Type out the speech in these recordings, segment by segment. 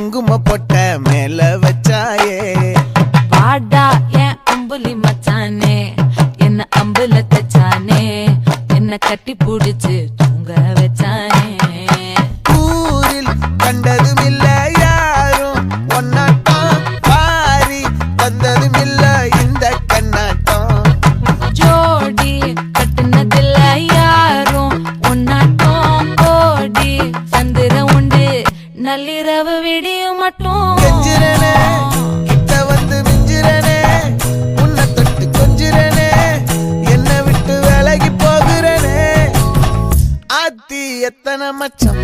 குங்கும பொட்ட மேல வச்சாயே பாடா என் அம்புலி மச்சானே என்ன அம்புல தச்சானே என்ன கட்டி புடிச்சு தூங்க வச்சானே ஊரில் கண்டதும் இல்ல யாரும் ஒன்னாட்டம் பாரி தந்ததும் இல்ல இந்த கண்ணாட்டம் ஜோடி கட்டுனதில்ல யாரும் ஒன்னாட்டம் ஓடி சந்திர உண்டு நள்ளிரவு விடியும் மட்டும் கெஞ்சிரனே கிட்ட வந்து மிஞ்சிரனே உன்னை தொட்டு கொஞ்சிரனே என்னை விட்டு விலகி போகிறனே ஆத்தி எத்தனை மச்சம்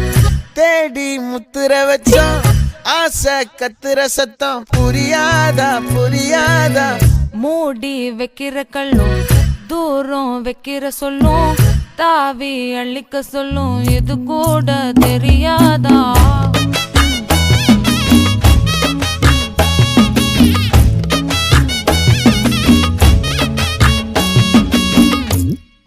தேடி முத்துற வச்சோம் ஆசை கத்துற சத்தம் புரியாதா புரியாதா மூடி வைக்கிற கல்லும் தூரம் வைக்கிற சொல்லும் தாவி அள்ளிக்க சொல்லும் இது கூட தெரியாதா